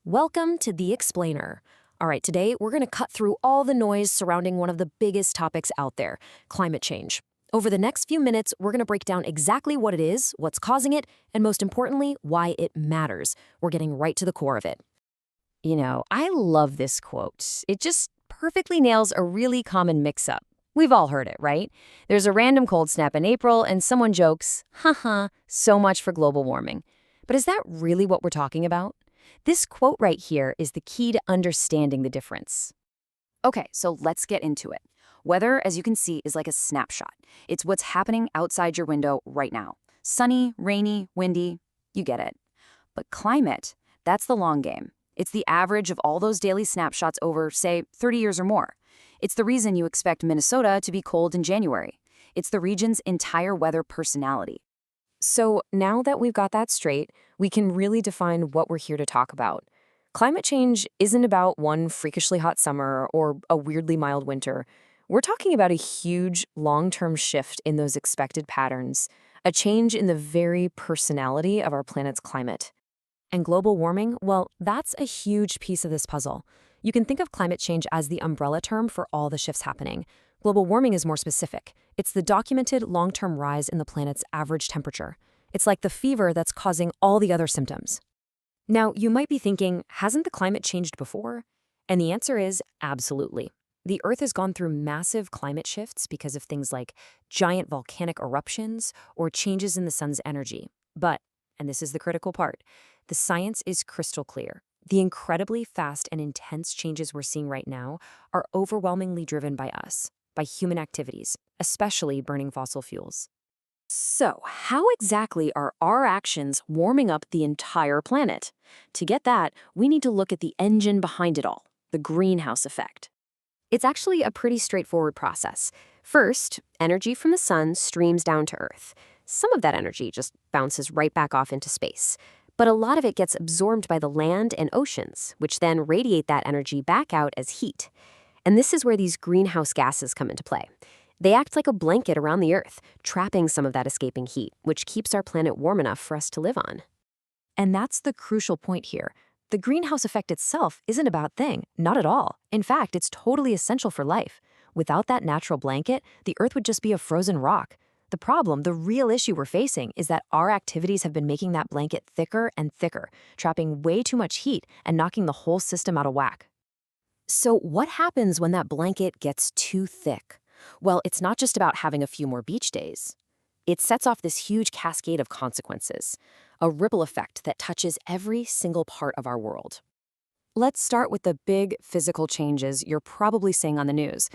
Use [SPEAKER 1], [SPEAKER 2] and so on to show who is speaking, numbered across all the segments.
[SPEAKER 1] Welcome to The Explainer. All right, today we're going to cut through all the noise surrounding one of the biggest topics out there, climate change. Over the next few minutes, we're going to break down exactly what it is, what's causing it, and most importantly, why it matters. We're getting right to the core of it. I love this quote. It just perfectly nails a really common mix-up. We've all heard it, right? There's a random cold snap in April, and someone jokes, haha, so much for global warming. But is that really what we're talking about? This quote right here is the key to understanding the difference.
[SPEAKER 2] Okay, so let's get into it. Weather, as you can see, is like a snapshot. It's what's happening outside your window right now. Sunny, rainy, windy, you get it. But climate, that's the long game. It's the average of all those daily snapshots over, say, 30 years or more. It's the reason you expect Minnesota to be cold in January. It's the region's entire weather personality.
[SPEAKER 1] So now that we've got that straight, we can really define what we're here to talk about. Climate change isn't about one freakishly hot summer or a weirdly mild winter. We're talking about a huge, long-term shift in those expected patterns, a change in the very personality of our planet's climate. And global warming, well, that's a huge piece of this puzzle. You can think of climate change as the umbrella term for all the shifts happening. Global warming is more specific. It's the documented long-term rise in the planet's average temperature. It's like the fever that's causing all the other symptoms. Now, you might be thinking, hasn't the climate changed before? And the answer is absolutely. The Earth has gone through massive climate shifts because of things like giant volcanic eruptions or changes in the sun's energy. But, and this is the critical part, the science is crystal clear. The incredibly fast and intense changes we're seeing right now are overwhelmingly driven by us, by human activities, especially burning fossil fuels. So, how exactly are our actions warming up the entire planet? To get that, we need to look at the engine behind it all, the greenhouse effect. It's actually a pretty straightforward process. First, energy from the sun streams down to Earth. Some of that energy just bounces right back off into space. But a lot of it gets absorbed by the land and oceans, which then radiate that energy back out as heat. And this is where these greenhouse gases come into play. They act like a blanket around the Earth, trapping some of that escaping heat, which keeps our planet warm enough for us to live on. And that's the crucial point here. The greenhouse effect itself isn't a bad thing, not at all. In fact, it's totally essential for life. Without that natural blanket, the Earth would just be a frozen rock. The problem, the real issue we're facing, is that our activities have been making that blanket thicker and thicker, trapping way too much heat and knocking the whole system out of whack. So what happens when that blanket gets too thick? Well, it's not just about having a few more beach days. It sets off this huge cascade of consequences, a ripple effect that touches every single part of our world. Let's start with the big physical changes you're probably seeing on the news.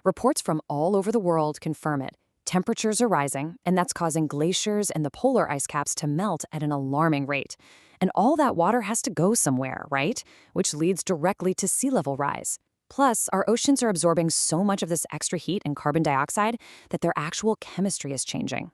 [SPEAKER 1] Reports from all over the world confirm it. Temperatures are rising, and that's causing glaciers and the polar ice caps to melt at an alarming rate. And all that water has to go somewhere, right? Which leads directly to sea level rise. Plus, our oceans are absorbing so much of this extra heat and carbon dioxide that their actual chemistry is changing.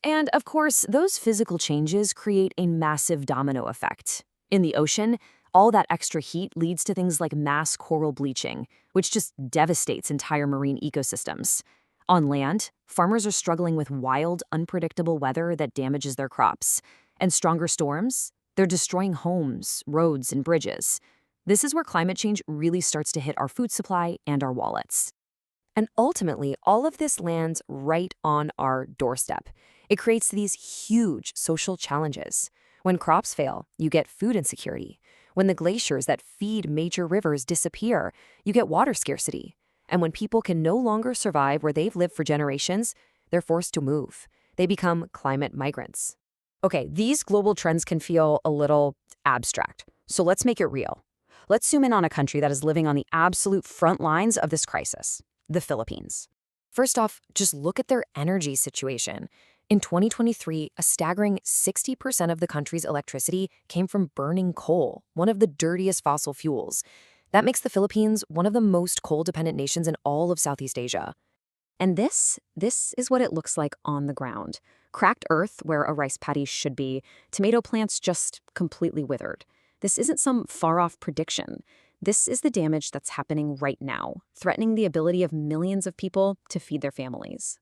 [SPEAKER 1] And of course, those physical changes create a massive domino effect. In the ocean, all that extra heat leads to things like mass coral bleaching, which just devastates entire marine ecosystems. On land, farmers are struggling with wild, unpredictable weather that damages their crops. And stronger storms, they're destroying homes, roads, and bridges. This is where climate change really starts to hit our food supply and our wallets. And ultimately, all of this lands right on our doorstep. It creates these huge social challenges. When crops fail, you get food insecurity. When the glaciers that feed major rivers disappear, you get water scarcity. And when people can no longer survive where they've lived for generations, they're forced to move. They become climate migrants. Okay, these global trends can feel a little abstract, so let's make it real. Let's zoom in on a country that is living on the absolute front lines of this crisis, the Philippines. First off, just look at their energy situation. In 2023, a staggering 60% of the country's electricity came from burning coal, one of the dirtiest fossil fuels. That makes the Philippines one of the most coal-dependent nations in all of Southeast Asia. And this is what it looks like on the ground. Cracked earth where a rice paddy should be, tomato plants just completely withered. This isn't some far-off prediction. This is the damage that's happening right now, threatening the ability of millions of people to feed their families.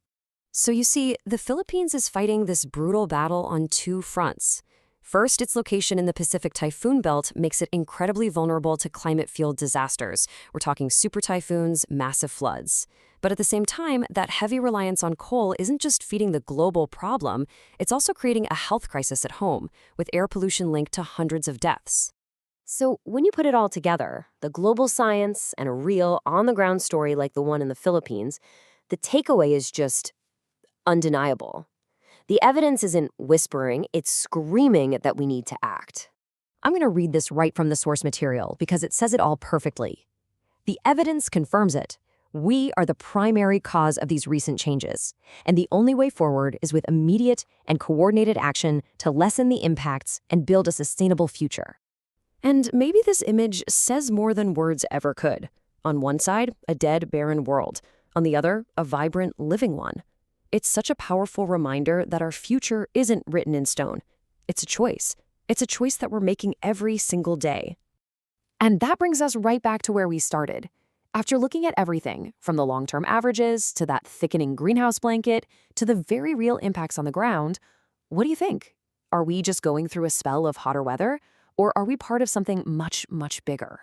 [SPEAKER 1] So you see, the Philippines is fighting this brutal battle on two fronts. First, its location in the Pacific typhoon belt makes it incredibly vulnerable to climate-fueled disasters. We're talking super typhoons, massive floods. But at the same time, that heavy reliance on coal isn't just feeding the global problem, it's also creating a health crisis at home, with air pollution linked to hundreds of deaths. So, when you put it all together, the global science and a real, on-the-ground story like the one in the Philippines, the takeaway is just undeniable. The evidence isn't whispering, it's screaming that we need to act. I'm going to read this right from the source material because it says it all perfectly. The evidence confirms it. We are the primary cause of these recent changes, and the only way forward is with immediate and coordinated action to lessen the impacts and build a sustainable future. And maybe this image says more than words ever could. On one side, a dead, barren world. On the other, a vibrant, living one. It's such a powerful reminder that our future isn't written in stone. It's a choice. It's a choice that we're making every single day. And that brings us right back to where we started. After looking at everything, from the long-term averages to that thickening greenhouse blanket to the very real impacts on the ground, what do you think? Are we just going through a spell of hotter weather? Or are we part of something much, much bigger?